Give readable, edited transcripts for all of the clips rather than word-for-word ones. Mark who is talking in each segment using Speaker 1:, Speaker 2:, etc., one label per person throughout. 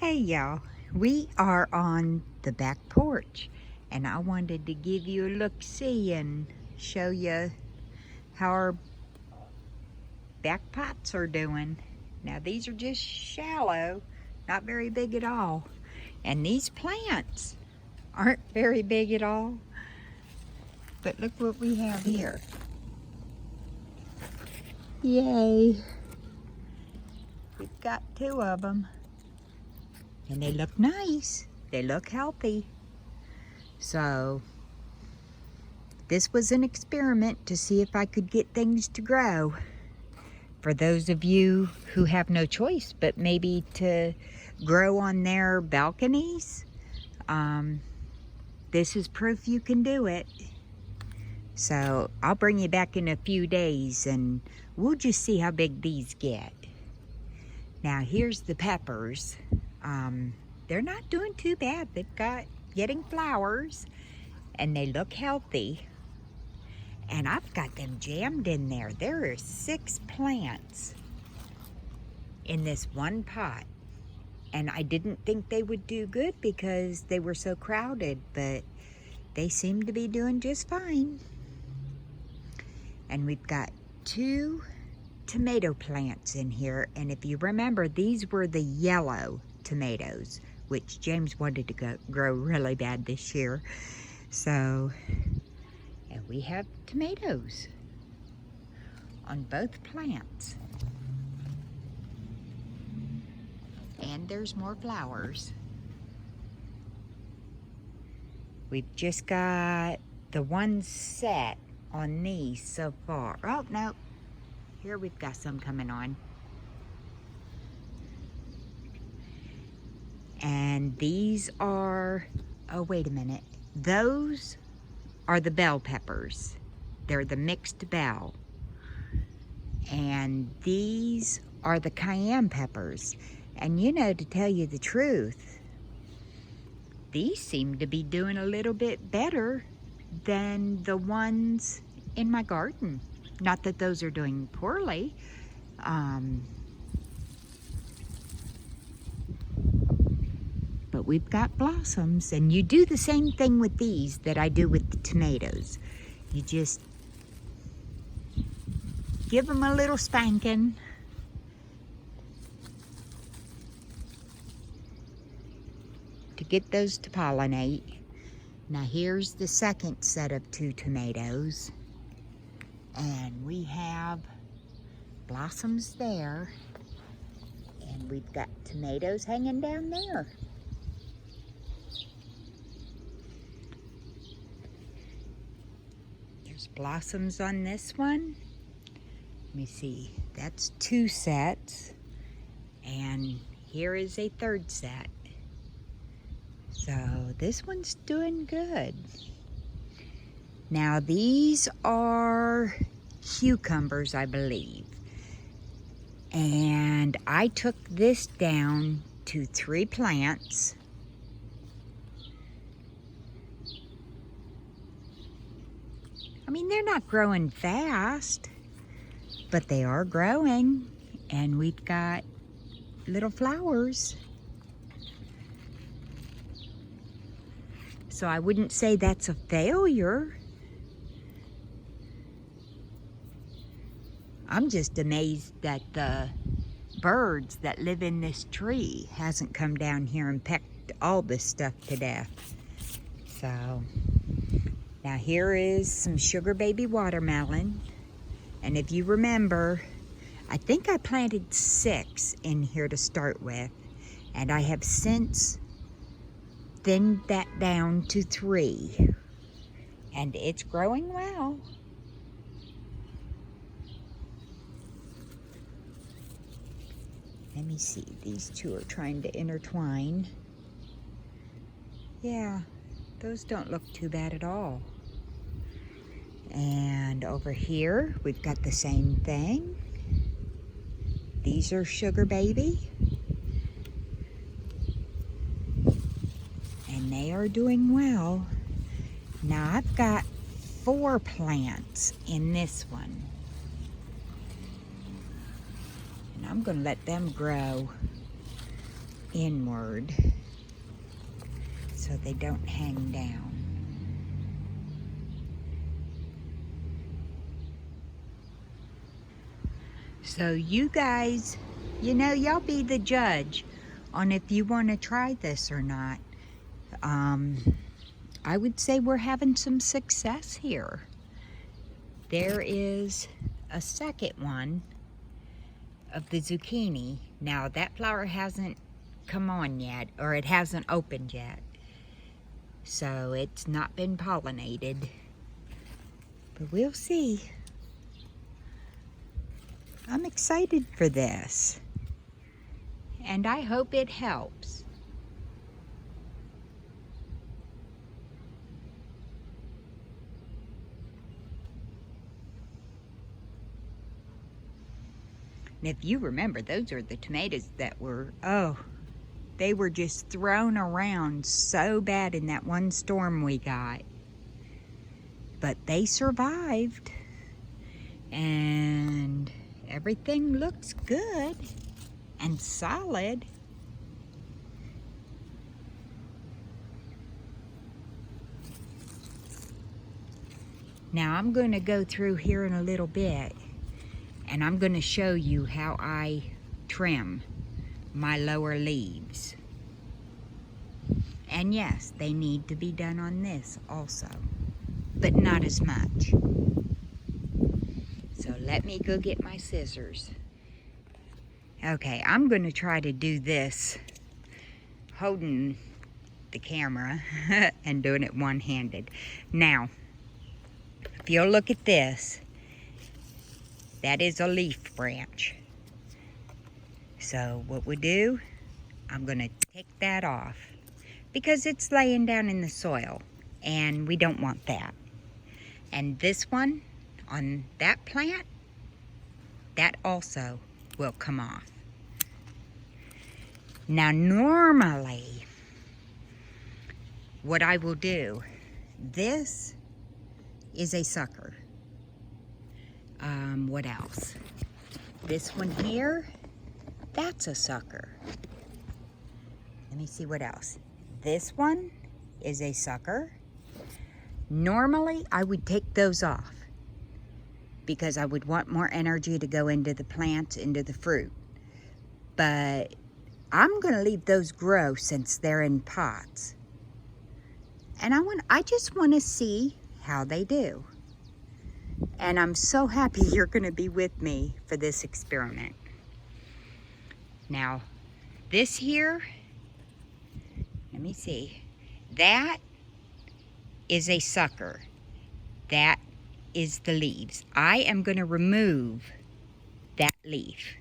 Speaker 1: Hey y'all, we are on the back porch and I wanted to give you a look-see and show you how our back pots are doing. Now these are just shallow, not very big at all. And these plants aren't very big at all. But look what we have here. Yay! We've got 2 of them. And they look nice. They look healthy. So this was an experiment to see if I could get things to grow. For those of you who have no choice but maybe to grow on their balconies, this is proof you can do it. So I'll bring you back in a few days and we'll just see how big these get. Now here's the peppers. They're not doing too bad. They've got getting flowers and they look healthy. And I've got them jammed in there. There are 6 plants in this one pot. And I didn't think they would do good because they were so crowded, but they seem to be doing just fine. And we've got 2 tomato plants in here. And if you remember, these were the yellow tomatoes, which James wanted to grow really bad this year. So, and we have tomatoes on both plants. And there's more flowers. We've just got the one set on these so far. Oh, no. Here we've got some coming on. And these are, oh, wait a minute. Those are the bell peppers. They're the mixed bell. And these are the cayenne peppers. And you know, to tell you the truth, these seem to be doing a little bit better than the ones in my garden. Not that those are doing poorly. But we've got blossoms, and you do the same thing with these that I do with the tomatoes. You just give them a little spanking. To get those to pollinate. Now here's the second set of 2 tomatoes. And we have blossoms there. And we've got tomatoes hanging down there. There's blossoms on this one. Let me see, that's 2 sets. And here is a 3rd set. So this one's doing good. Now these are cucumbers, I believe. And I took this down to 3 plants. I mean, they're not growing fast, but they are growing. And we've got little flowers. So I wouldn't say that's a failure. I'm just amazed that the birds that live in this tree hasn't come down here and pecked all this stuff to death. So now here is some sugar baby watermelon. And if you remember, I think I planted 6 in here to start with. And I have since thinned that down to 3. And it's growing well. Let me see, these 2 are trying to intertwine. Yeah, those don't look too bad at all. And over here, we've got the same thing. These are sugar baby. And they are doing well. Now I've got 4 plants in this one. And I'm gonna let them grow inward so they don't hang down. So you guys, you know, y'all be the judge on if you want to try this or not. I would say we're having some success here. There is a second one of the zucchini. Now that flower hasn't come on yet, or it hasn't opened yet. So it's not been pollinated. But we'll see. I'm excited for this. And I hope it helps. And if you remember, those are the tomatoes that were, they were just thrown around so bad in that one storm we got. But they survived. And everything looks good and solid. Now I'm going to go through here in a little bit, and I'm going to show you how I trim my lower leaves. And yes, they need to be done on this also, but not as much. So let me go get my scissors. Okay, I'm going to try to do this holding the camera and doing it one-handed. Now, if you'll look at this, that is a leaf branch. So what we do, I'm going to take that off because it's laying down in the soil and we don't want that. And this one on that plant, that also will come off. Now normally, what I will do, this is a sucker. What else? This one here, that's a sucker. Let me see what else. This one is a sucker. Normally, I would take those off because I would want more energy to go into the plants, into the fruit. But I'm gonna leave those grow since they're in pots. And I just wanna see how they do. And I'm so happy you're gonna be with me for this experiment. Now, this here, let me see. That is a sucker. That is the leaves. I am gonna remove that leaf.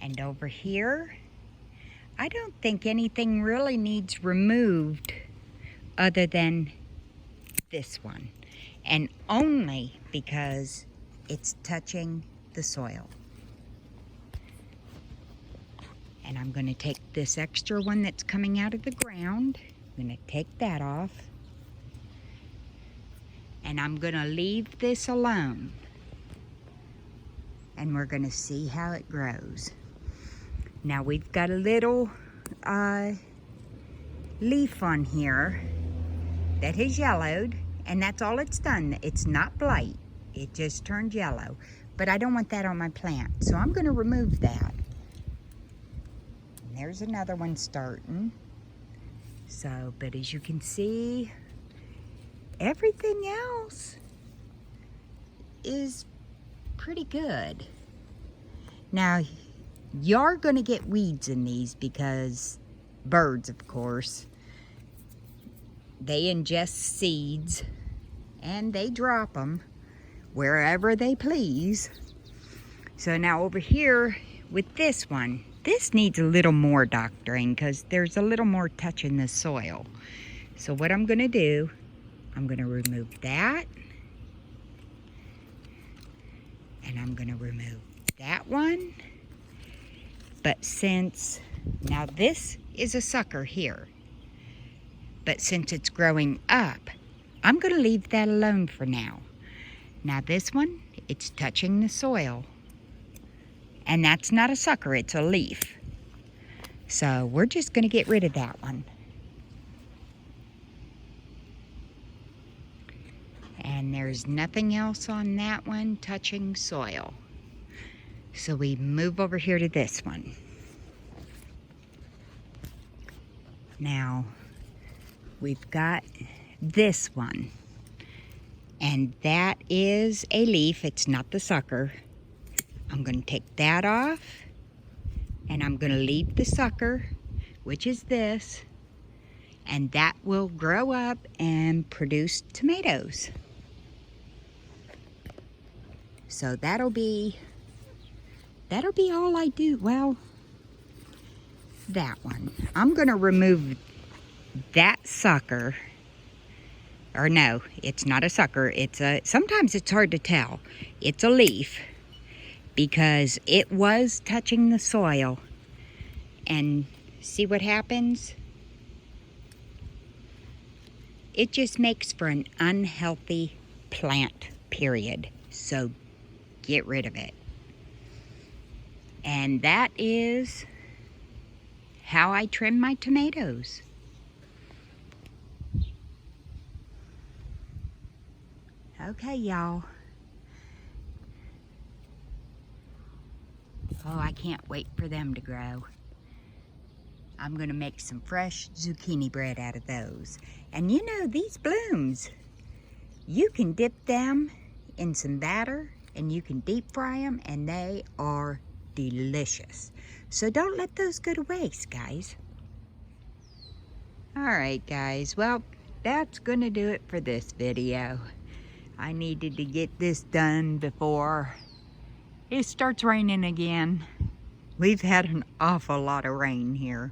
Speaker 1: And over here, I don't think anything really needs removed other than this one. And only because it's touching the soil. And I'm going to take this extra one that's coming out of the ground. I'm going to take that off. And I'm going to leave this alone. And we're going to see how it grows. Now we've got a little leaf on here that has yellowed, and that's all it's done. It's not blight, it just turned yellow. But I don't want that on my plant, so I'm gonna remove that. And there's another one starting. So, but as you can see, everything else is pretty good. Now, you're gonna get weeds in these because birds, of course, they ingest seeds and they drop them wherever they please. So now over here with this one, this needs a little more doctoring because there's a little more touching the soil. So what I'm gonna do, I'm gonna remove that, and I'm gonna remove that one. But since, now this is a sucker here, but since it's growing up, I'm gonna leave that alone for now. Now this one, it's touching the soil, And that's not a sucker, it's a leaf. So we're just going to get rid of that one. And there's nothing else on that one touching soil. So we move over here to this one. Now, we've got this one. And that is a leaf, it's not the sucker. I'm going to take that off. And I'm going to leave the sucker, which is this. And that will grow up and produce tomatoes. So that'll be all I do. Well, that one. I'm going to remove that sucker. Or no, it's not a sucker. Sometimes it's hard to tell. It's a leaf because it was touching the soil. And see what happens? It just makes for an unhealthy plant, period. So get rid of it. And that is how I trim my tomatoes. Okay, y'all. Oh, I can't wait for them to grow. I'm going to make some fresh zucchini bread out of those. And you know, these blooms, you can dip them in some batter and you can deep fry them and they are delicious. So don't let those go to waste, guys. Alright, guys. Well, that's going to do it for this video. I needed to get this done before it starts raining again. We've had an awful lot of rain here,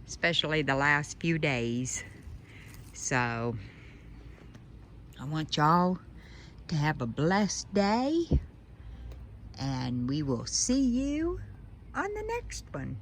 Speaker 1: especially the last few days. So, I want y'all to have a blessed day, and we will see you on the next one.